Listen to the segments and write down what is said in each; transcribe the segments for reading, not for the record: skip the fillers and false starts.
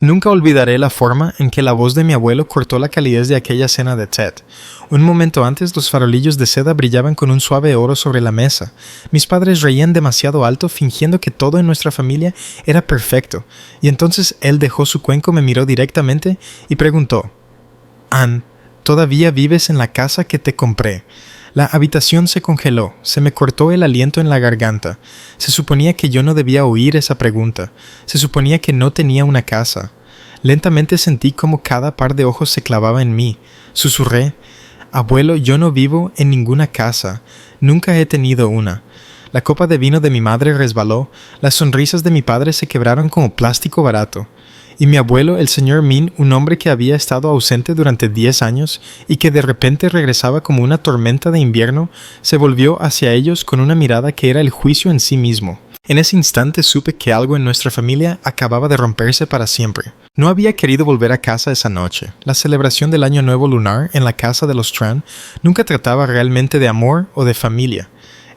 Nunca olvidaré la forma en que la voz de mi abuelo cortó la calidez de aquella cena de Ted. Un momento antes, los farolillos de seda brillaban con un suave oro sobre la mesa. Mis padres reían demasiado alto, fingiendo que todo en nuestra familia era perfecto. Y entonces él dejó su cuenco, me miró directamente y preguntó: «Ann, ¿todavía vives en la casa que te compré?» La habitación se congeló, se me cortó el aliento en la garganta. Se suponía que yo no debía oír esa pregunta. Se suponía que no tenía una casa. Lentamente sentí como cada par de ojos se clavaba en mí. Susurré: «Abuelo, yo no vivo en ninguna casa. Nunca he tenido una». La copa de vino de mi madre resbaló. Las sonrisas de mi padre se quebraron como plástico barato. Y mi abuelo, el señor Min, un hombre que había estado ausente durante 10 años y que de repente regresaba como una tormenta de invierno, se volvió hacia ellos con una mirada que era el juicio en sí mismo. En ese instante supe que algo en nuestra familia acababa de romperse para siempre. No había querido volver a casa esa noche. La celebración del Año Nuevo lunar en la casa de los Tran nunca trataba realmente de amor o de familia.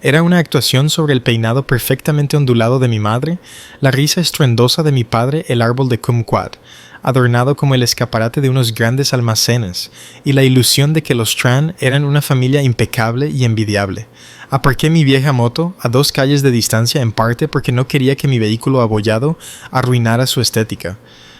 Era una actuación sobre el peinado perfectamente ondulado de mi madre, la risa estruendosa de mi padre, el árbol de kumquat, adornado como el escaparate de unos grandes almacenes, y la ilusión de que los Tran eran una familia impecable y envidiable. Aparqué mi vieja moto a 2 calles de distancia, en parte porque no quería que mi vehículo abollado arruinara su estética,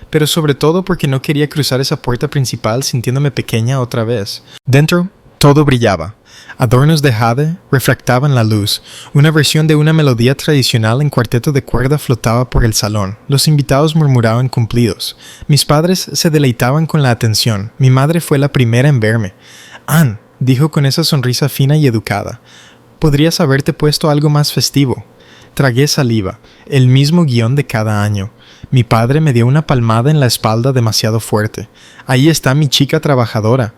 pero sobre todo porque no quería cruzar esa puerta principal sintiéndome pequeña otra vez. Dentro, todo brillaba. Adornos de jade refractaban la luz. Una versión de una melodía tradicional en cuarteto de cuerda flotaba por el salón. Los invitados murmuraban cumplidos. Mis padres se deleitaban con la atención. Mi madre fue la primera en verme. «Ann», dijo con esa sonrisa fina y educada, «podrías haberte puesto algo más festivo». Tragué saliva, el mismo guión de cada año. Mi padre me dio una palmada en la espalda demasiado fuerte. «Ahí está mi chica trabajadora».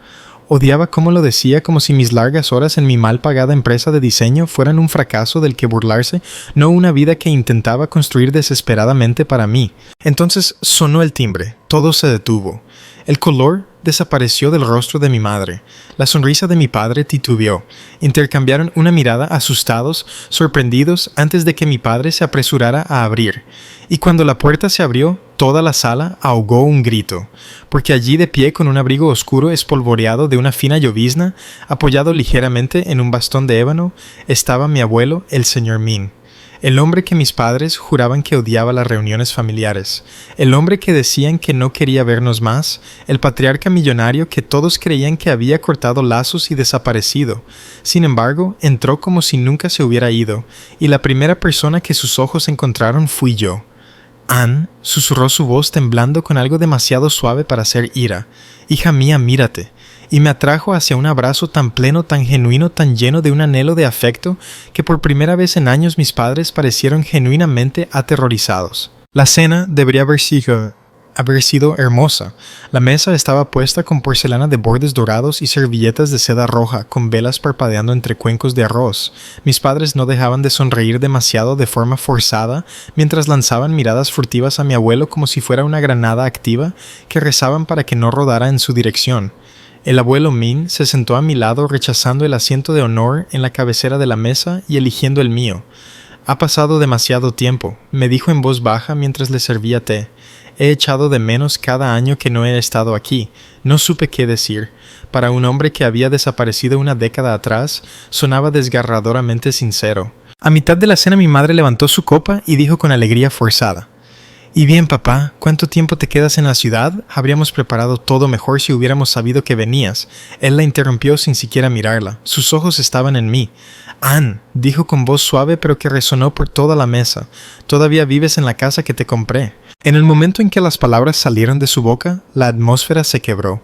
Odiaba cómo lo decía, como si mis largas horas en mi mal pagada empresa de diseño fueran un fracaso del que burlarse, no una vida que intentaba construir desesperadamente para mí. Entonces sonó el timbre. Todo se detuvo. El color desapareció del rostro de mi madre. La sonrisa de mi padre titubeó. Intercambiaron una mirada, asustados, sorprendidos, antes de que mi padre se apresurara a abrir. Y cuando la puerta se abrió, toda la sala ahogó un grito, porque allí de pie con un abrigo oscuro espolvoreado de una fina llovizna, apoyado ligeramente en un bastón de ébano, estaba mi abuelo, el señor Min. El hombre que mis padres juraban que odiaba las reuniones familiares, el hombre que decían que no quería vernos más, el patriarca millonario que todos creían que había cortado lazos y desaparecido. Sin embargo, entró como si nunca se hubiera ido, y la primera persona que sus ojos encontraron fui yo. «Ann», susurró su voz temblando con algo demasiado suave para ser ira. «Hija mía, mírate». Y me atrajo hacia un abrazo tan pleno, tan genuino, tan lleno de un anhelo de afecto, que por primera vez en años mis padres parecieron genuinamente aterrorizados. La cena debería haber sido hermosa. La mesa estaba puesta con porcelana de bordes dorados y servilletas de seda roja, con velas parpadeando entre cuencos de arroz. Mis padres no dejaban de sonreír demasiado de forma forzada, mientras lanzaban miradas furtivas a mi abuelo como si fuera una granada activa, que rezaban para que no rodara en su dirección. El abuelo Min se sentó a mi lado, rechazando el asiento de honor en la cabecera de la mesa y eligiendo el mío. «Ha pasado demasiado tiempo», me dijo en voz baja mientras le servía té. «He echado de menos cada año que no he estado aquí». No supe qué decir. Para un hombre que había desaparecido una década atrás, sonaba desgarradoramente sincero. A mitad de la cena mi madre levantó su copa y dijo con alegría forzada: «Y bien, papá, ¿cuánto tiempo te quedas en la ciudad? Habríamos preparado todo mejor si hubiéramos sabido que venías». Él la interrumpió sin siquiera mirarla. Sus ojos estaban en mí. «Ann», dijo con voz suave pero que resonó por toda la mesa, «todavía vives en la casa que te compré». En el momento en que las palabras salieron de su boca, la atmósfera se quebró.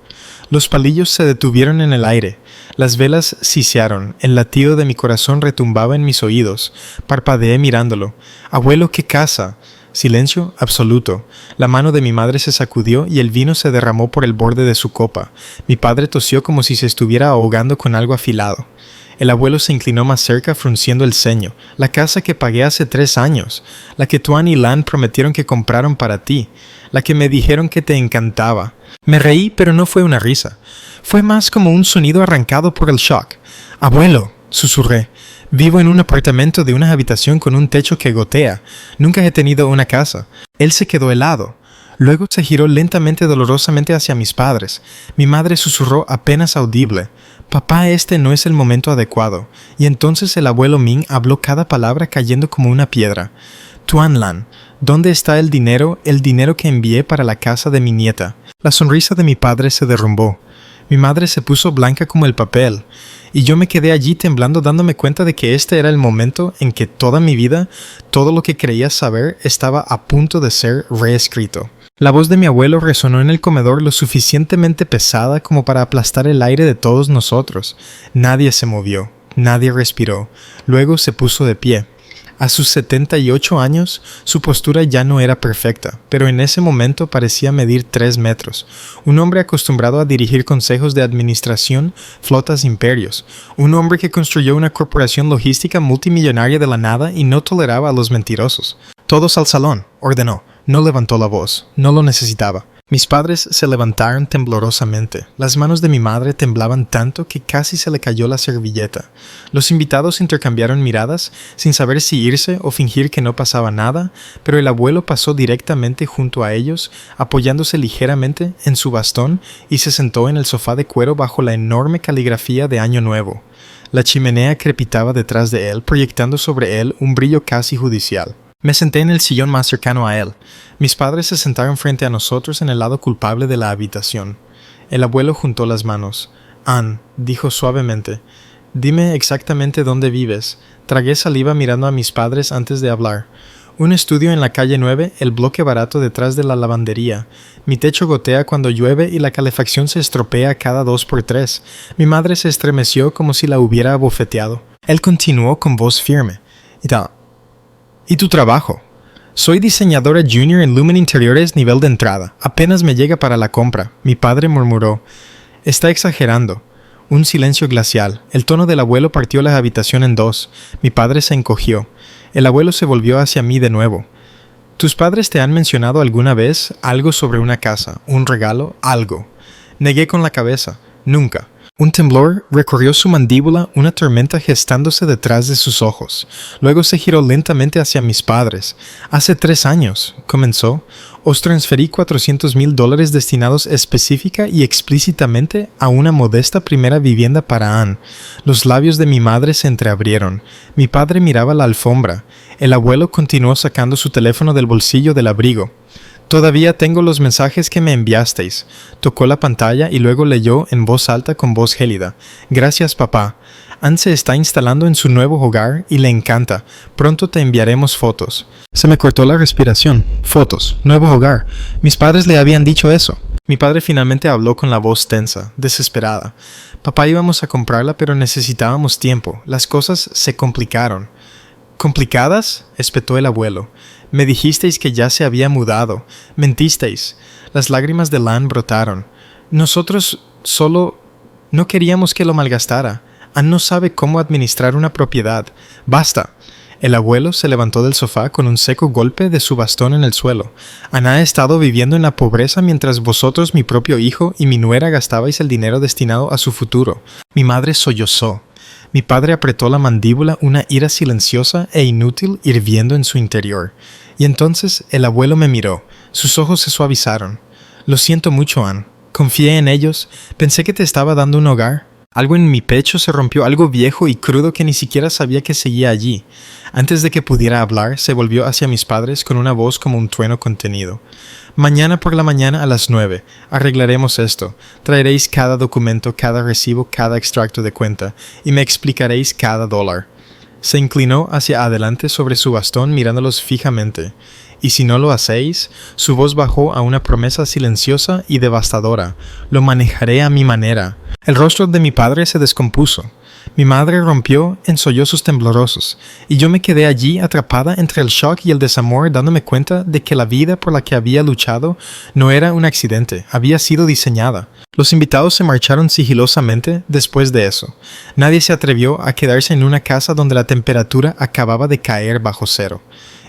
Los palillos se detuvieron en el aire. Las velas sisearon. El latido de mi corazón retumbaba en mis oídos. Parpadeé mirándolo. «Abuelo, ¿qué casa?» Silencio absoluto. La mano de mi madre se sacudió y el vino se derramó por el borde de su copa. Mi padre tosió como si se estuviera ahogando con algo afilado. El abuelo se inclinó más cerca, frunciendo el ceño. «La casa que pagué hace 3 años. La que Tuan y Lan prometieron que compraron para ti. La que me dijeron que te encantaba». Me reí, pero no fue una risa. Fue más como un sonido arrancado por el shock. «Abuelo», susurré. «Vivo en un apartamento de una habitación con un techo que gotea. Nunca he tenido una casa». Él se quedó helado. Luego se giró lentamente dolorosamente hacia mis padres. Mi madre susurró apenas audible: «Papá, este no es el momento adecuado». Y entonces el abuelo Ming habló cada palabra cayendo como una piedra. «Tuan Lan, ¿dónde está el dinero que envié para la casa de mi nieta?» La sonrisa de mi padre se derrumbó. Mi madre se puso blanca como el papel, y yo me quedé allí temblando, dándome cuenta de que este era el momento en que toda mi vida, todo lo que creía saber, estaba a punto de ser reescrito. La voz de mi abuelo resonó en el comedor lo suficientemente pesada como para aplastar el aire de todos nosotros. Nadie se movió, nadie respiró. Luego se puso de pie. A sus 78 años, su postura ya no era perfecta, pero en ese momento parecía medir 3 metros. Un hombre acostumbrado a dirigir consejos de administración, flotas, imperios. Un hombre que construyó una corporación logística multimillonaria de la nada y no toleraba a los mentirosos. «Todos al salón», ordenó. No levantó la voz. No lo necesitaba. Mis padres se levantaron temblorosamente. Las manos de mi madre temblaban tanto que casi se le cayó la servilleta. Los invitados intercambiaron miradas, sin saber si irse o fingir que no pasaba nada, pero el abuelo pasó directamente junto a ellos, apoyándose ligeramente en su bastón, y se sentó en el sofá de cuero bajo la enorme caligrafía de Año Nuevo. La chimenea crepitaba detrás de él, proyectando sobre él un brillo casi judicial. Me senté en el sillón más cercano a él. Mis padres se sentaron frente a nosotros en el lado culpable de la habitación. El abuelo juntó las manos. «Ann», dijo suavemente, «dime exactamente dónde vives». Tragué saliva mirando a mis padres antes de hablar. «Un estudio en la calle 9, el bloque barato detrás de la lavandería. Mi techo gotea cuando llueve y la calefacción se estropea cada 2 por 3. Mi madre se estremeció como si la hubiera abofeteado. Él continuó con voz firme. «¿Y tu trabajo?» «Soy diseñadora junior en Lumen Interiores nivel de entrada. Apenas me llega para la compra». Mi padre murmuró: «Está exagerando». Un silencio glacial. El tono del abuelo partió la habitación en 2. Mi padre se encogió. El abuelo se volvió hacia mí de nuevo. «¿Tus padres te han mencionado alguna vez algo sobre una casa, un regalo, algo?» Negué con la cabeza. «Nunca». Un temblor recorrió su mandíbula, una tormenta gestándose detrás de sus ojos. Luego se giró lentamente hacia mis padres. «Hace 3 años», comenzó, «os transferí $400,000 destinados específica y explícitamente a una modesta primera vivienda para Ann». Los labios de mi madre se entreabrieron. Mi padre miraba la alfombra. El abuelo continuó sacando su teléfono del bolsillo del abrigo. «Todavía tengo los mensajes que me enviasteis». Tocó la pantalla y luego leyó en voz alta con voz gélida: «Gracias, papá. Ann se está instalando en su nuevo hogar y le encanta. Pronto te enviaremos fotos». Se me cortó la respiración. Fotos, nuevo hogar. Mis padres le habían dicho eso. Mi padre finalmente habló con la voz tensa, desesperada. «Papá, íbamos a comprarla, pero necesitábamos tiempo. Las cosas se complicaron». «¿Complicadas?», espetó el abuelo. «Me dijisteis que ya se había mudado. Mentisteis». Las lágrimas de Lan brotaron. «Nosotros solo no queríamos que lo malgastara. Ann no sabe cómo administrar una propiedad. Basta». El abuelo se levantó del sofá con un seco golpe de su bastón en el suelo. «Ann ha estado viviendo en la pobreza mientras vosotros, mi propio hijo y mi nuera, gastabais el dinero destinado a su futuro». Mi madre sollozó. Mi padre apretó la mandíbula, una ira silenciosa e inútil hirviendo en su interior. Y entonces el abuelo me miró. Sus ojos se suavizaron. «Lo siento mucho, Ann. Confié en ellos. Pensé que te estaba dando un hogar». Algo en mi pecho se rompió, algo viejo y crudo que ni siquiera sabía que seguía allí. Antes de que pudiera hablar, se volvió hacia mis padres con una voz como un trueno contenido. «Mañana por la mañana a las 9. Arreglaremos esto. Traeréis cada documento, cada recibo, cada extracto de cuenta, y me explicaréis cada $. Se inclinó hacia adelante sobre su bastón mirándolos fijamente. «Y si no lo hacéis», su voz bajó a una promesa silenciosa y devastadora, «lo manejaré a mi manera». El rostro de mi padre se descompuso. Mi madre rompió en sollozos temblorosos, y yo me quedé allí atrapada entre el shock y el desamor, dándome cuenta de que la vida por la que había luchado no era un accidente, había sido diseñada. Los invitados se marcharon sigilosamente después de eso. Nadie se atrevió a quedarse en una casa donde la temperatura acababa de caer bajo 0.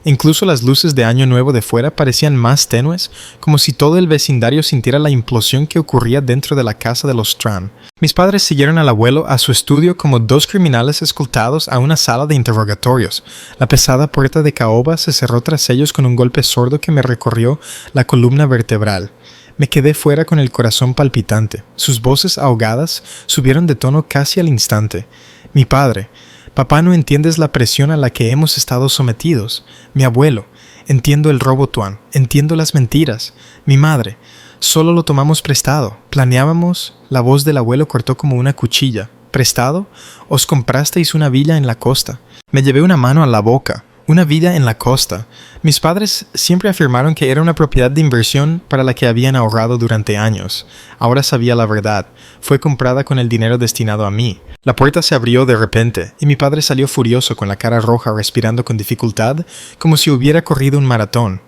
Incluso las luces de Año Nuevo de fuera parecían más tenues, como si todo el vecindario sintiera la implosión que ocurría dentro de la casa de los Strand. Mis padres siguieron al abuelo a su estudio como dos criminales escoltados a una sala de interrogatorios. La pesada puerta de caoba se cerró tras ellos con un golpe sordo que me recorrió la columna vertebral. Me quedé fuera con el corazón palpitante. Sus voces ahogadas subieron de tono casi al instante. Mi padre: «Papá, no entiendes la presión a la que hemos estado sometidos». Mi abuelo: «Entiendo el robo, Tuan. Entiendo las mentiras». Mi madre: «Solo lo tomamos prestado. Planeábamos». La voz del abuelo cortó como una cuchilla. «¿Prestado? Os comprasteis una villa en la costa». Me llevé una mano a la boca. Una villa en la costa. Mis padres siempre afirmaron que era una propiedad de inversión para la que habían ahorrado durante años. Ahora sabía la verdad. Fue comprada con el dinero destinado a mí. La puerta se abrió de repente, y mi padre salió furioso con la cara roja, respirando con dificultad, como si hubiera corrido un maratón.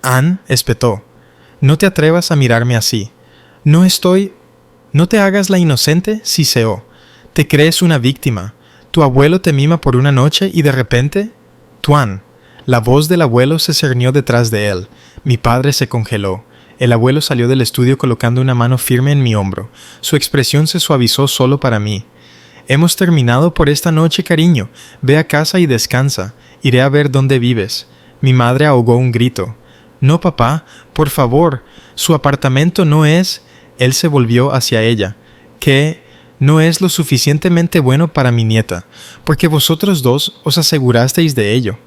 «Anne», espetó, «no te atrevas a mirarme así». «No te hagas la inocente», siseó. «Te crees una víctima. Tu abuelo te mima por una noche y de repente...» «Tuan». La voz del abuelo se cernió detrás de él. Mi padre se congeló. El abuelo salió del estudio colocando una mano firme en mi hombro. Su expresión se suavizó solo para mí. «Hemos terminado por esta noche, cariño. Ve a casa y descansa. Iré a ver dónde vives». Mi madre ahogó un grito. «No, papá, por favor. Su apartamento no es...». Él se volvió hacia ella. «¿Qué? No es lo suficientemente bueno para mi nieta, porque vosotros dos os asegurasteis de ello».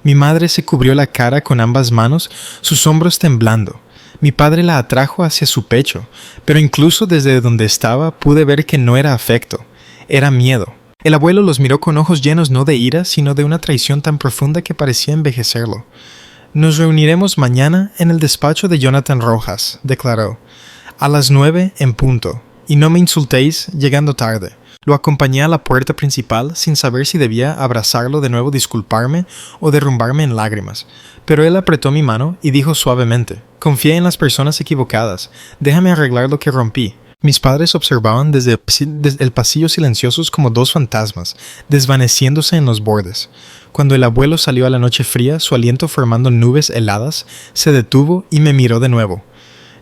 Mi madre se cubrió la cara con ambas manos, sus hombros temblando. Mi padre la atrajo hacia su pecho, pero incluso desde donde estaba pude ver que no era afecto, era miedo. El abuelo los miró con ojos llenos no de ira, sino de una traición tan profunda que parecía envejecerlo. «Nos reuniremos mañana en el despacho de Jonathan Rojas», declaró, «a las 9 en punto, y no me insultéis llegando tarde». Lo acompañé a la puerta principal sin saber si debía abrazarlo de nuevo, disculparme o derrumbarme en lágrimas. Pero él apretó mi mano y dijo suavemente: «Confié en las personas equivocadas. Déjame arreglar lo que rompí». Mis padres observaban desde el pasillo silenciosos como dos fantasmas, desvaneciéndose en los bordes. Cuando el abuelo salió a la noche fría, su aliento formando nubes heladas, se detuvo y me miró de nuevo.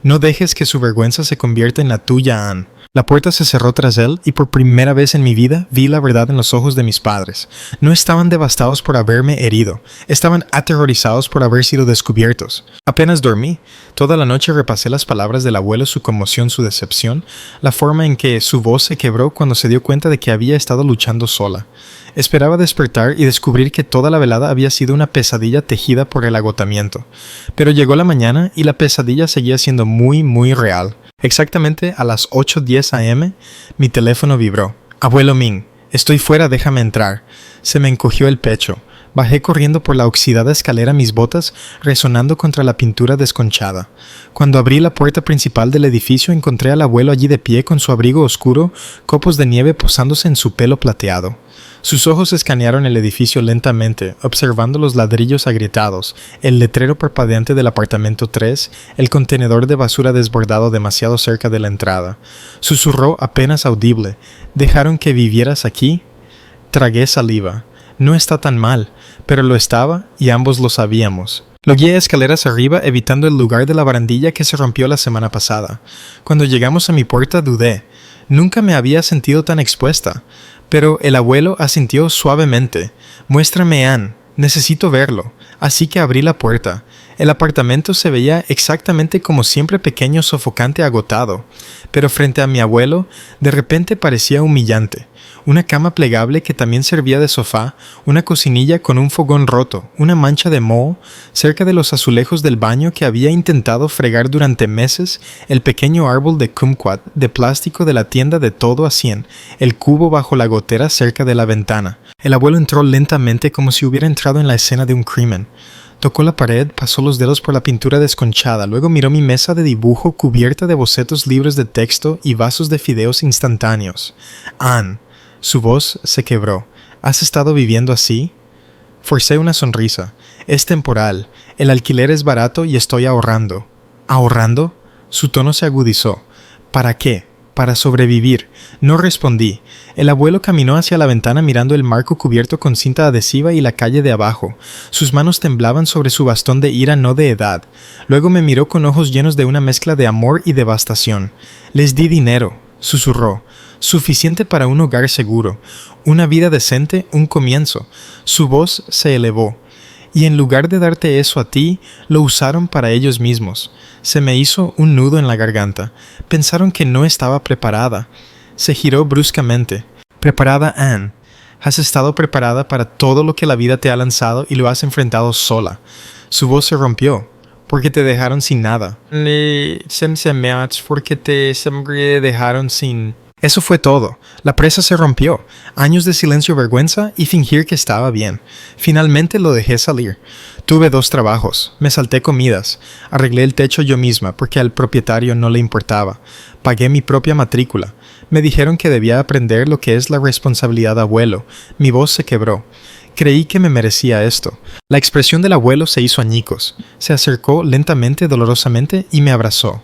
«No dejes que su vergüenza se convierta en la tuya, Anne». La puerta se cerró tras él y por primera vez en mi vida vi la verdad en los ojos de mis padres. No estaban devastados por haberme herido, estaban aterrorizados por haber sido descubiertos. Apenas dormí. Toda la noche repasé las palabras del abuelo, su conmoción, su decepción, la forma en que su voz se quebró cuando se dio cuenta de que había estado luchando sola. Esperaba despertar y descubrir que toda la velada había sido una pesadilla tejida por el agotamiento. Pero llegó la mañana y la pesadilla seguía siendo muy, muy real. Exactamente a las 8:10 a.m., mi teléfono vibró. «Abuelo Ming, estoy fuera, déjame entrar». Se me encogió el pecho. Bajé corriendo por la oxidada escalera, mis botas resonando contra la pintura desconchada. Cuando abrí la puerta principal del edificio, encontré al abuelo allí de pie con su abrigo oscuro, copos de nieve posándose en su pelo plateado. Sus ojos escanearon el edificio lentamente, observando los ladrillos agrietados, el letrero parpadeante del apartamento 3, el contenedor de basura desbordado demasiado cerca de la entrada. Susurró apenas audible: «¿Dejaron que vivieras aquí?». Tragué saliva. No está tan mal, pero lo estaba y ambos lo sabíamos. Lo guié escaleras arriba, evitando el lugar de la barandilla que se rompió la semana pasada. Cuando llegamos a mi puerta dudé. Nunca me había sentido tan expuesta. Pero el abuelo asintió suavemente. «Muéstrame, Anne. Necesito verlo». Así que abrí la puerta. El apartamento se veía exactamente como siempre, pequeño, sofocante, agotado. Pero frente a mi abuelo, de repente parecía humillante. Una cama plegable que también servía de sofá, una cocinilla con un fogón roto, una mancha de moho cerca de los azulejos del baño que había intentado fregar durante meses, el pequeño árbol de kumquat de plástico de la tienda de todo a 100, el cubo bajo la gotera cerca de la ventana. El abuelo entró lentamente como si hubiera entrado en la escena de un crimen. Tocó la pared, pasó los dedos por la pintura desconchada, luego miró mi mesa de dibujo cubierta de bocetos, libros de texto y vasos de fideos instantáneos. «Anne». Su voz se quebró. «¿Has estado viviendo así?». Forcé una sonrisa. «Es temporal. El alquiler es barato y estoy ahorrando». «¿Ahorrando?». Su tono se agudizó. «¿Para qué? para sobrevivir. No respondí. El abuelo caminó hacia la ventana mirando el marco cubierto con cinta adhesiva y la calle de abajo. Sus manos temblaban sobre su bastón de ira no de edad. Luego me miró con ojos llenos de una mezcla de amor y devastación. Les di dinero, susurró. Suficiente para un hogar seguro, una vida decente, un comienzo. Su voz se elevó. Y en lugar de darte eso a ti, lo usaron para ellos mismos. Se me hizo un nudo en la garganta. Pensaron que no estaba preparada. Se giró bruscamente. ¿Preparada, Anne? Has estado preparada para todo lo que la vida te ha lanzado y lo has enfrentado sola. Su voz se rompió, porque te dejaron sin nada. Porque te dejaron sin... Eso fue todo. La presa se rompió. Años de silencio y vergüenza y fingir que estaba bien. Finalmente lo dejé salir. Tuve 2 trabajos. Me salté comidas. Arreglé el techo yo misma porque al propietario no le importaba. Pagué mi propia matrícula. Me dijeron que debía aprender lo que es la responsabilidad de abuelo. Mi voz se quebró. Creí que me merecía esto. La expresión del abuelo se hizo añicos. Se acercó lentamente, dolorosamente y me abrazó.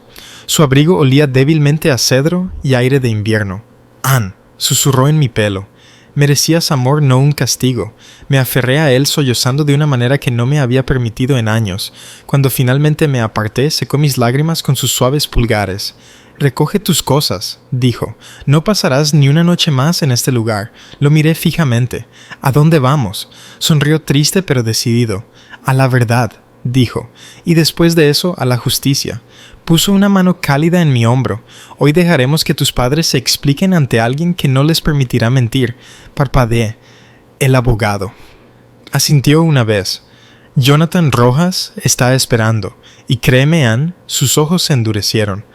Su abrigo olía débilmente a cedro y aire de invierno. Anne, susurró en mi pelo. Merecías amor, no un castigo. Me aferré a él sollozando de una manera que no me había permitido en años. Cuando finalmente me aparté, secó mis lágrimas con sus suaves pulgares. Recoge tus cosas, dijo. No pasarás ni una noche más en este lugar. Lo miré fijamente. ¿A dónde vamos? Sonrió triste pero decidido. A la verdad, dijo. Y después de eso, a la justicia. Puso una mano cálida en mi hombro. Hoy dejaremos que tus padres se expliquen ante alguien que no les permitirá mentir. Parpadeé. El abogado. Asintió una vez. Jonathan Rojas está esperando. Y créeme, Anne, sus ojos se endurecieron.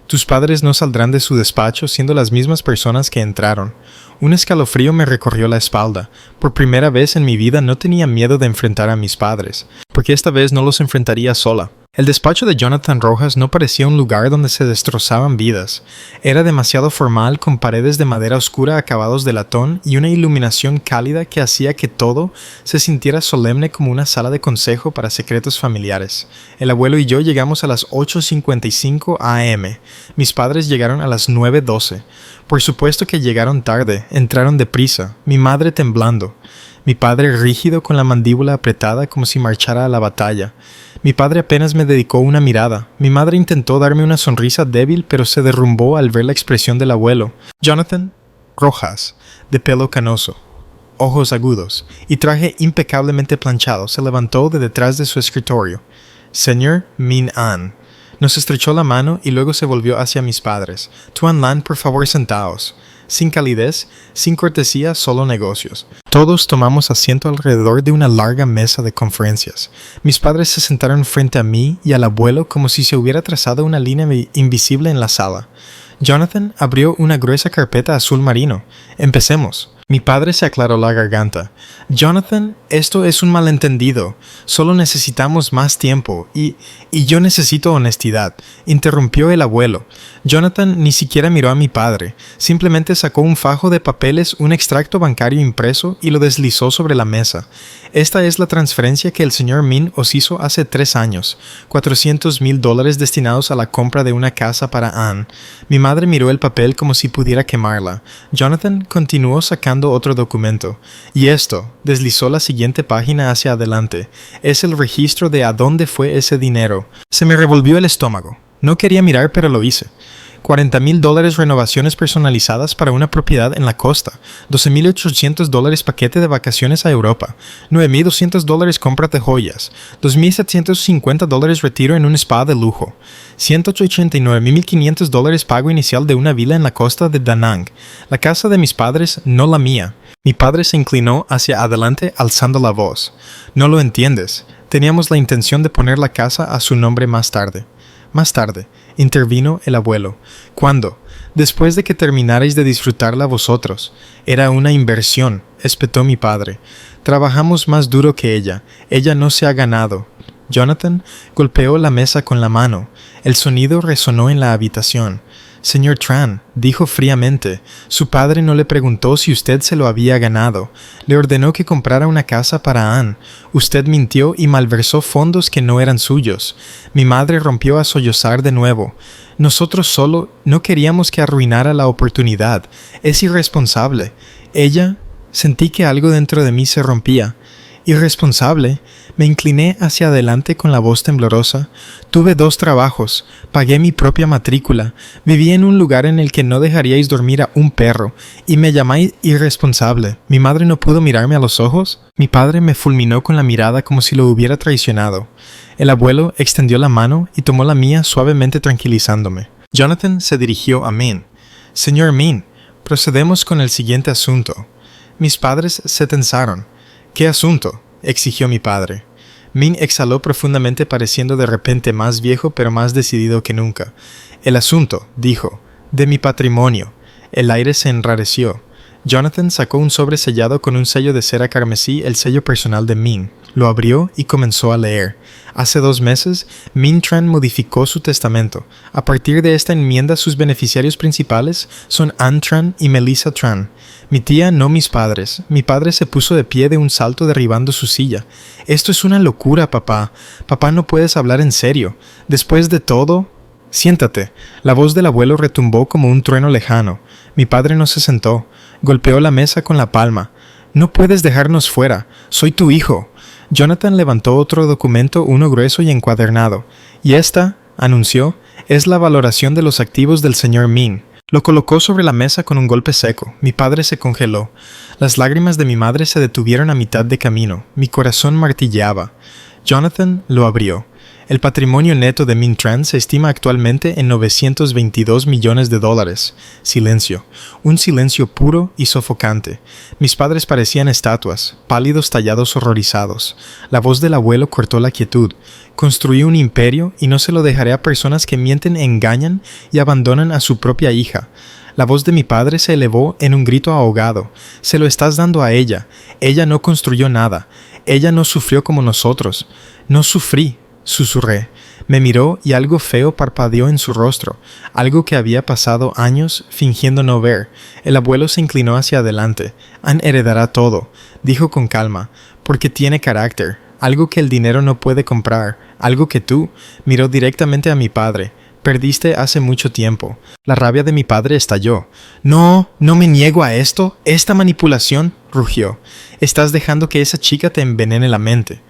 Tus padres no saldrán de su despacho siendo las mismas personas que entraron. Un escalofrío me recorrió la espalda. Por primera vez en mi vida no tenía miedo de enfrentar a mis padres, porque esta vez no los enfrentaría sola. El despacho de Jonathan Rojas no parecía un lugar donde se destrozaban vidas. Era demasiado formal, con paredes de madera oscura acabados de latón y una iluminación cálida que hacía que todo se sintiera solemne como una sala de consejo para secretos familiares. El abuelo y yo llegamos a las 8:55 a.m. Mis padres llegaron a las 9:12. Por supuesto que llegaron tarde, entraron deprisa, mi madre temblando. Mi padre rígido con la mandíbula apretada como si marchara a la batalla. Mi padre apenas me dedicó una mirada. Mi madre intentó darme una sonrisa débil, pero se derrumbó al ver la expresión del abuelo. Jonathan Rojas, de pelo canoso, ojos agudos y traje impecablemente planchado, se levantó de detrás de su escritorio. Señor Min An. Nos estrechó la mano y luego se volvió hacia mis padres. Tuan Lan, por favor, sentaos. Sin calidez, sin cortesía, solo negocios. Todos tomamos asiento alrededor de una larga mesa de conferencias. Mis padres se sentaron frente a mí y al abuelo como si se hubiera trazado una línea invisible en la sala. Jonathan abrió una gruesa carpeta azul marino. Empecemos. Mi padre se aclaró la garganta. Jonathan, esto es un malentendido. Solo necesitamos más tiempo y yo necesito honestidad. Interrumpió el abuelo. Jonathan ni siquiera miró a mi padre. Simplemente sacó un fajo de papeles, un extracto bancario impreso y lo deslizó sobre la mesa. Esta es la transferencia que el señor Min os hizo hace 3 años. $400,000 destinados a la compra de una casa para Anne. Mi madre miró el papel como si pudiera quemarla. Jonathan continuó sacando otro documento. Y esto, deslizó la siguiente página hacia adelante. Es el registro de a dónde fue ese dinero. Se me revolvió el estómago. No quería mirar, pero lo hice. $40,000 renovaciones personalizadas para una propiedad en la costa, $12,800 paquete de vacaciones a Europa, $9,200 compra de joyas, $2,750 retiro en un spa de lujo, $189,500 pago inicial de una vila en la costa de Da Nang, la casa de mis padres, no la mía. Mi padre se inclinó hacia adelante alzando la voz. No lo entiendes. Teníamos la intención de poner la casa a su nombre más tarde. Más tarde, intervino el abuelo. ¿Cuándo? Después de que terminarais de disfrutarla vosotros. Era una inversión, espetó mi padre. Trabajamos más duro que ella. Ella no se ha ganado. Jonathan golpeó la mesa con la mano. El sonido resonó en la habitación. Señor Tran, dijo fríamente, su padre no le preguntó si usted se lo había ganado. Le ordenó que comprara una casa para Anne. Usted mintió y malversó fondos que no eran suyos. Mi madre rompió a sollozar de nuevo. Nosotros solo no queríamos que arruinara la oportunidad. Es irresponsable. Ella... Sentí que algo dentro de mí se rompía. Irresponsable. Me incliné hacia adelante con la voz temblorosa. Tuve 2 trabajos. Pagué mi propia matrícula. Viví en un lugar en el que no dejaríais dormir a un perro. Y me llamáis irresponsable. ¿Mi madre no pudo mirarme a los ojos? Mi padre me fulminó con la mirada como si lo hubiera traicionado. El abuelo extendió la mano y tomó la mía suavemente tranquilizándome. Jonathan se dirigió a Min. Señor Min, procedemos con el siguiente asunto. Mis padres se tensaron. ¿Qué asunto?, exigió mi padre. Min exhaló profundamente, pareciendo de repente más viejo pero más decidido que nunca. El asunto, dijo, de mi patrimonio. El aire se enrareció. Jonathan sacó un sobre sellado con un sello de cera carmesí, el sello personal de Min. Lo abrió y comenzó a leer. Hace 2 meses, Min Tran modificó su testamento. A partir de esta enmienda, sus beneficiarios principales son Anne Tran y Melissa Tran. Mi tía, no mis padres. Mi padre se puso de pie de un salto derribando su silla. Esto es una locura, papá. Papá, no puedes hablar en serio. Después de todo... Siéntate. La voz del abuelo retumbó como un trueno lejano. Mi padre no se sentó. Golpeó la mesa con la palma. No puedes dejarnos fuera. Soy tu hijo. Jonathan levantó otro documento, uno grueso y encuadernado. Y esta, anunció, es la valoración de los activos del señor Min. Lo colocó sobre la mesa con un golpe seco. Mi padre se congeló. Las lágrimas de mi madre se detuvieron a mitad de camino. Mi corazón martilleaba. Jonathan lo abrió. El patrimonio neto de Min Tran se estima actualmente en $922 millones. Silencio. Un silencio puro y sofocante. Mis padres parecían estatuas, pálidos tallados horrorizados. La voz del abuelo cortó la quietud. Construí un imperio y no se lo dejaré a personas que mienten, engañan y abandonan a su propia hija. La voz de mi padre se elevó en un grito ahogado. Se lo estás dando a ella. Ella no construyó nada. Ella no sufrió como nosotros. No sufrí. Susurré. Me miró y algo feo parpadeó en su rostro, algo que había pasado años fingiendo no ver. El abuelo se inclinó hacia adelante. Anne heredará todo, dijo con calma, porque tiene carácter, algo que el dinero no puede comprar, algo que tú. Miró directamente a mi padre. Perdiste hace mucho tiempo. La rabia de mi padre estalló. No me niego a esto. Esta manipulación, rugió. Estás dejando que esa chica te envenene la mente.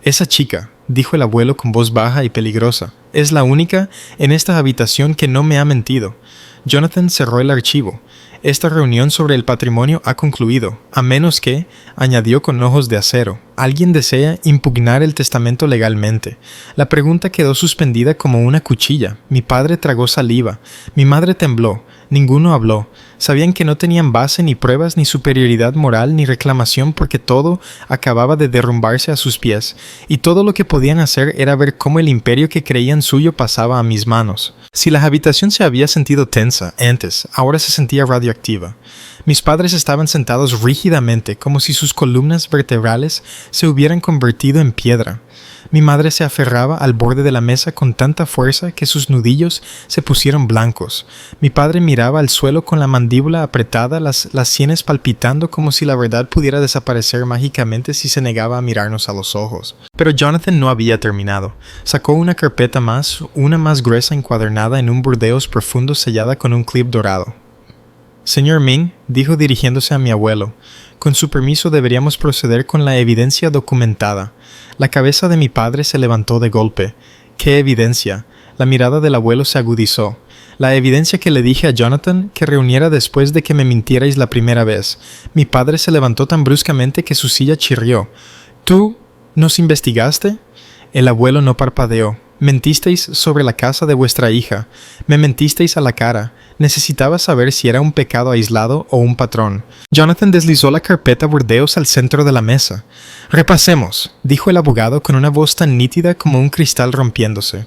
Esa chica, dijo el abuelo con voz baja y peligrosa, es la única en esta habitación que no me ha mentido. Jonathan cerró el archivo. Esta reunión sobre el patrimonio ha concluido, a menos que, añadió con ojos de acero, alguien desea impugnar el testamento legalmente. La pregunta quedó suspendida como una cuchilla. Mi padre tragó saliva. Mi madre tembló. Ninguno habló. Sabían que no tenían base ni pruebas ni superioridad moral ni reclamación porque todo acababa de derrumbarse a sus pies, y todo lo que podían hacer era ver cómo el imperio que creían suyo pasaba a mis manos. Si la habitación se había sentido tensa antes, ahora se sentía radioactiva. Mis padres estaban sentados rígidamente, como si sus columnas vertebrales se hubieran convertido en piedra. Mi madre se aferraba al borde de la mesa con tanta fuerza que sus nudillos se pusieron blancos. Mi padre miraba al suelo con la mandíbula apretada, las sienes palpitando como si la verdad pudiera desaparecer mágicamente si se negaba a mirarnos a los ojos. Pero Jonathan no había terminado. Sacó una carpeta más, una más gruesa encuadernada en un burdeos profundo sellada con un clip dorado. Señor Min, dijo dirigiéndose a mi abuelo, con su permiso deberíamos proceder con la evidencia documentada. La cabeza de mi padre se levantó de golpe. ¿Qué evidencia? La mirada del abuelo se agudizó. La evidencia que le dije a Jonathan que reuniera después de que me mintierais la primera vez. Mi padre se levantó tan bruscamente que su silla chirrió. ¿Tú nos investigaste? El abuelo no parpadeó. Mentisteis sobre la casa de vuestra hija. Me mentisteis a la cara. Necesitaba saber si era un pecado aislado o un patrón. Jonathan deslizó la carpeta burdeos al centro de la mesa. Repasemos, dijo el abogado con una voz tan nítida como un cristal rompiéndose.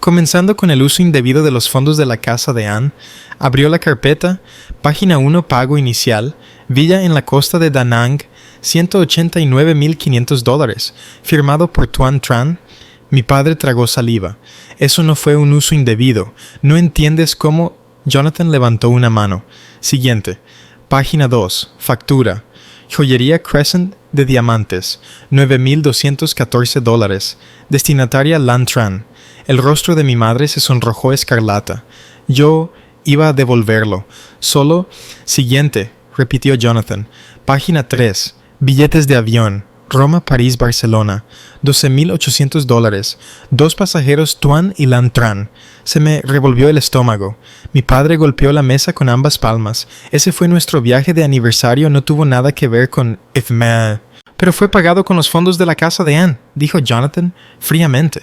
Comenzando con el uso indebido de los fondos de la casa de Anne, abrió la carpeta, página 1 pago inicial, villa en la costa de Da Nang, $189,500, firmado por Tuan Tran. Mi padre tragó saliva. Eso no fue un uso indebido. ¿No entiendes cómo...? Jonathan levantó una mano. Siguiente. Página 2. Factura. Joyería Crescent de diamantes. $9,214. Destinataria Lan Tran. El rostro de mi madre se sonrojó escarlata. Yo iba a devolverlo. Solo... Siguiente, repitió Jonathan. Página 3. Billetes de avión. Roma, París, Barcelona. $12,800. 2 pasajeros Tuan y Lan Tran. Se me revolvió el estómago. Mi padre golpeó la mesa con ambas palmas. Ese fue nuestro viaje de aniversario, no tuvo nada que ver con Ifma. Pero fue pagado con los fondos de la casa de Anne, dijo Jonathan fríamente.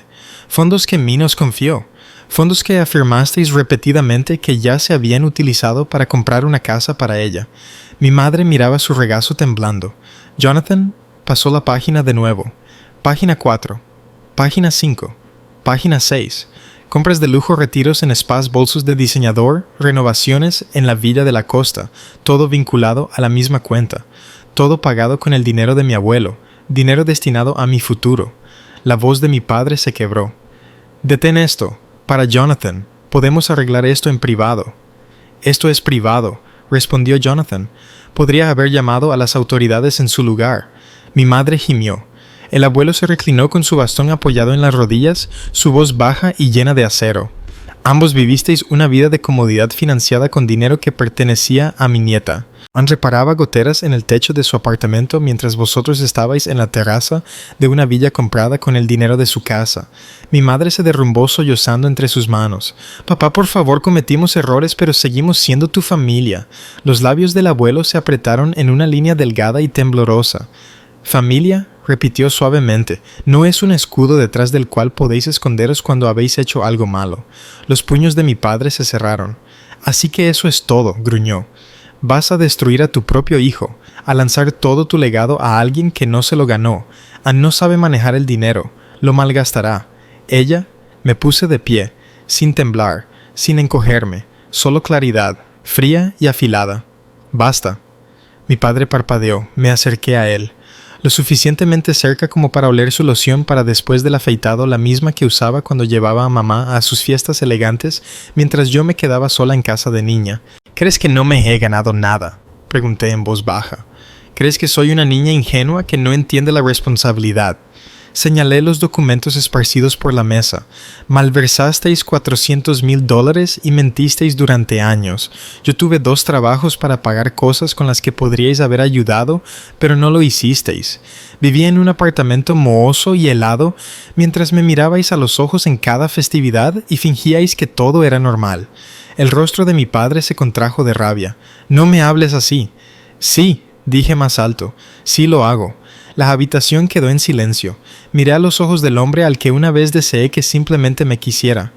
Fondos que Minos confió. Fondos que afirmasteis repetidamente que ya se habían utilizado para comprar una casa para ella. Mi madre miraba su regazo temblando. Jonathan pasó la página de nuevo. Página 4. Página 5. Página 6. Compras de lujo, retiros en spas, bolsos de diseñador, renovaciones en la Villa de la Costa, todo vinculado a la misma cuenta. Todo pagado con el dinero de mi abuelo, dinero destinado a mi futuro. La voz de mi padre se quebró. Detén esto. Para Jonathan, podemos arreglar esto en privado. Esto es privado, respondió Jonathan. Podría haber llamado a las autoridades en su lugar. Mi madre gimió. El abuelo se reclinó con su bastón apoyado en las rodillas, su voz baja y llena de acero. Ambos vivisteis una vida de comodidad financiada con dinero que pertenecía a mi nieta. Anne reparaba goteras en el techo de su apartamento mientras vosotros estabais en la terraza de una villa comprada con el dinero de su casa. Mi madre se derrumbó sollozando entre sus manos. Papá, por favor, cometimos errores, pero seguimos siendo tu familia. Los labios del abuelo se apretaron en una línea delgada y temblorosa. Familia, repitió suavemente, no es un escudo detrás del cual podéis esconderos cuando habéis hecho algo malo. Los puños de mi padre se cerraron. Así que eso es todo, gruñó. Vas a destruir a tu propio hijo, a lanzar todo tu legado a alguien que no se lo ganó, a no sabe manejar el dinero, lo malgastará. Ella, me puse de pie, sin temblar, sin encogerme, solo claridad, fría y afilada. Basta. Mi padre parpadeó, me acerqué a él. Lo suficientemente cerca como para oler su loción para después del afeitado, la misma que usaba cuando llevaba a mamá a sus fiestas elegantes mientras yo me quedaba sola en casa de niña. ¿Crees que no me he ganado nada?, pregunté en voz baja. ¿Crees que soy una niña ingenua que no entiende la responsabilidad? Señalé los documentos esparcidos por la mesa. Malversasteis $400,000 y mentisteis durante años. Yo tuve 2 trabajos para pagar cosas con las que podríais haber ayudado, pero no lo hicisteis. Vivía en un apartamento mohoso y helado, mientras me mirabais a los ojos en cada festividad y fingíais que todo era normal. El rostro de mi padre se contrajo de rabia. «No me hables así». «Sí», dije más alto. «Sí lo hago». La habitación quedó en silencio. Miré a los ojos del hombre al que una vez deseé que simplemente me quisiera.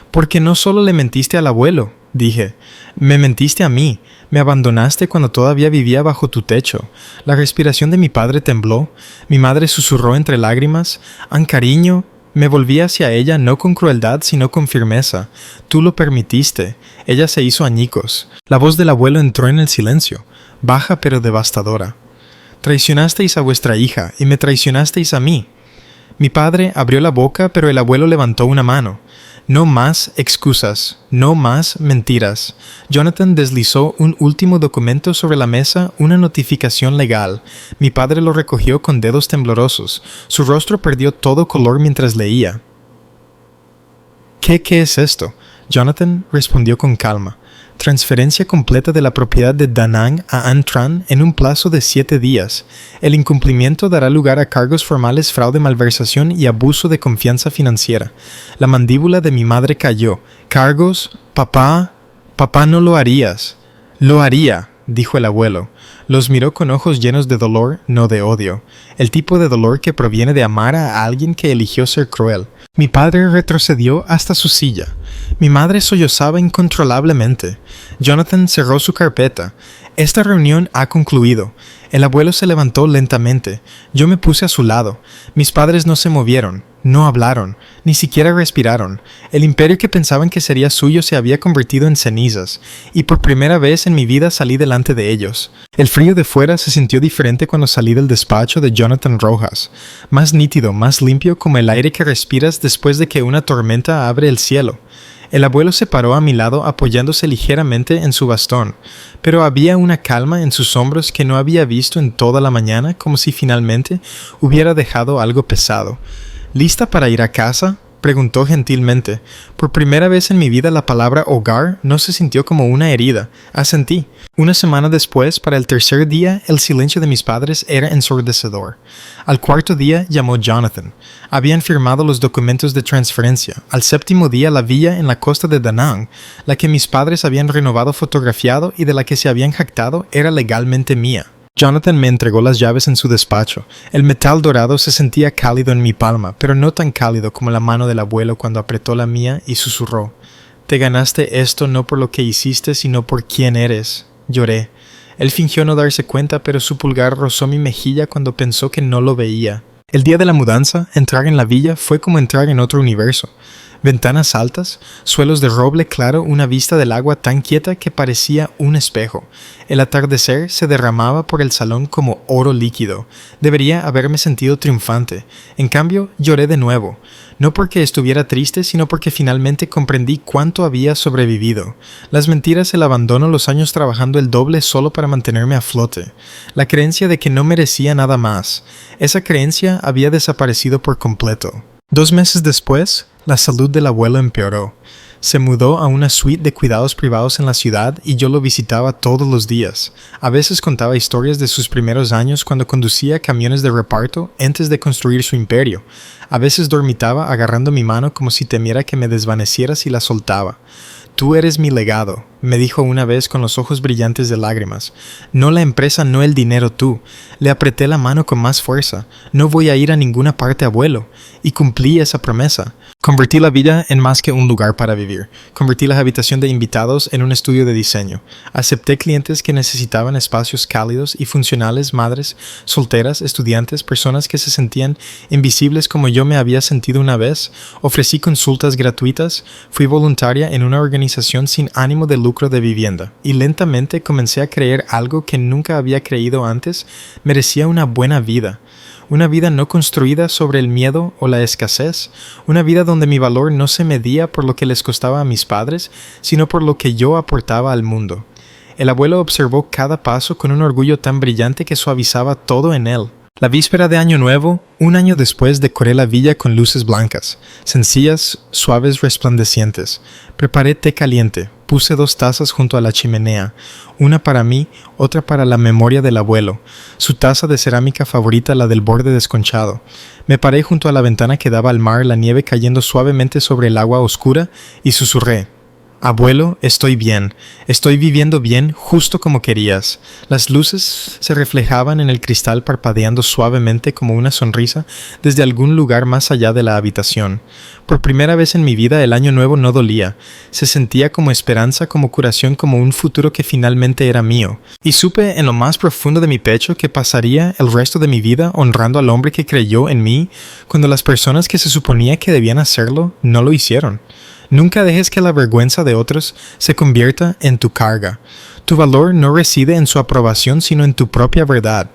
«Porque no solo le mentiste al abuelo», dije. «Me mentiste a mí. Me abandonaste cuando todavía vivía bajo tu techo». La respiración de mi padre tembló. Mi madre susurró entre lágrimas. «An, cariño». Me volví hacia ella no con crueldad sino con firmeza. «Tú lo permitiste». Ella se hizo añicos. La voz del abuelo entró en el silencio, baja pero devastadora. «Traicionasteis a vuestra hija y me traicionasteis a mí». Mi padre abrió la boca, pero el abuelo levantó una mano. «No más excusas, no más mentiras». Jonathan deslizó un último documento sobre la mesa, una notificación legal. Mi padre lo recogió con dedos temblorosos. Su rostro perdió todo color mientras leía. ¿Qué es esto?», Jonathan respondió con calma. «Transferencia completa de la propiedad de Da Nang a An Tran en un plazo de 7 días. El incumplimiento dará lugar a cargos formales, fraude, malversación y abuso de confianza financiera». La mandíbula de mi madre cayó. «¿Cargos? Papá? Papá, no lo harías». «Lo haría», dijo el abuelo. Los miró con ojos llenos de dolor, no de odio. El tipo de dolor que proviene de amar a alguien que eligió ser cruel. Mi padre retrocedió hasta su silla. Mi madre sollozaba incontrolablemente. Jonathan cerró su carpeta. «Esta reunión ha concluido». El abuelo se levantó lentamente. Yo me puse a su lado. Mis padres no se movieron, no hablaron, ni siquiera respiraron. El imperio que pensaban que sería suyo se había convertido en cenizas, y por primera vez en mi vida salí delante de ellos. El frío de fuera se sintió diferente cuando salí del despacho de Jonathan Rojas. Más nítido, más limpio, como el aire que respiras después de que una tormenta abre el cielo. El abuelo se paró a mi lado apoyándose ligeramente en su bastón, pero había una calma en sus hombros que no había visto en toda la mañana, como si finalmente hubiera dejado algo pesado. ¿Lista para ir a casa?, preguntó gentilmente. Por primera vez en mi vida la palabra hogar no se sintió como una herida. Asentí. Una semana después, para el tercer día, el silencio de mis padres era ensordecedor. Al cuarto día llamó Jonathan. Habían firmado los documentos de transferencia. Al séptimo día la villa en la costa de Da Nang, la que mis padres habían renovado fotografiado y de la que se habían jactado, era legalmente mía. Jonathan me entregó las llaves en su despacho. El metal dorado se sentía cálido en mi palma, pero no tan cálido como la mano del abuelo cuando apretó la mía y susurró: «Te ganaste esto no por lo que hiciste, sino por quién eres». Lloré. Él fingió no darse cuenta, pero su pulgar rozó mi mejilla cuando pensó que no lo veía. El día de la mudanza, entrar en la villa fue como entrar en otro universo. Ventanas altas, suelos de roble claro, una vista del agua tan quieta que parecía un espejo. El atardecer se derramaba por el salón como oro líquido. Debería haberme sentido triunfante. En cambio, lloré de nuevo. No porque estuviera triste, sino porque finalmente comprendí cuánto había sobrevivido. Las mentiras, el abandono, los años trabajando el doble solo para mantenerme a flote. La creencia de que no merecía nada más. Esa creencia había desaparecido por completo. 2 meses después, la salud del abuelo empeoró. Se mudó a una suite de cuidados privados en la ciudad y yo lo visitaba todos los días. A veces contaba historias de sus primeros años cuando conducía camiones de reparto antes de construir su imperio. A veces dormitaba agarrando mi mano como si temiera que me desvaneciera si la soltaba. «Tú eres mi legado», me dijo una vez con los ojos brillantes de lágrimas. «No la empresa, no el dinero, tú». Le apreté la mano con más fuerza. «No voy a ir a ninguna parte, abuelo». Y cumplí esa promesa. Convertí la villa en más que un lugar para vivir. Convertí la habitación de invitados en un estudio de diseño. Acepté clientes que necesitaban espacios cálidos y funcionales, madres, solteras, estudiantes, personas que se sentían invisibles como yo me había sentido una vez. Ofrecí consultas gratuitas. Fui voluntaria en una organización sin ánimo de lucro de vivienda. Y lentamente comencé a creer algo que nunca había creído antes. Merecía una buena vida. Una vida no construida sobre el miedo o la escasez, una vida donde mi valor no se medía por lo que les costaba a mis padres, sino por lo que yo aportaba al mundo. El abuelo observó cada paso con un orgullo tan brillante que suavizaba todo en él. La víspera de Año Nuevo, un año después, decoré la villa con luces blancas, sencillas, suaves, resplandecientes. Preparé té caliente, puse 2 tazas junto a la chimenea, una para mí, otra para la memoria del abuelo, su taza de cerámica favorita, la del borde desconchado. Me paré junto a la ventana que daba al mar, la nieve cayendo suavemente sobre el agua oscura, y susurré: «Abuelo, estoy bien. Estoy viviendo bien justo como querías». Las luces se reflejaban en el cristal parpadeando suavemente como una sonrisa desde algún lugar más allá de la habitación. Por primera vez en mi vida el año nuevo no dolía. Se sentía como esperanza, como curación, como un futuro que finalmente era mío. Y supe en lo más profundo de mi pecho que pasaría el resto de mi vida honrando al hombre que creyó en mí cuando las personas que se suponía que debían hacerlo no lo hicieron. Nunca dejes que la vergüenza de otros se convierta en tu carga. Tu valor no reside en su aprobación, sino en tu propia verdad.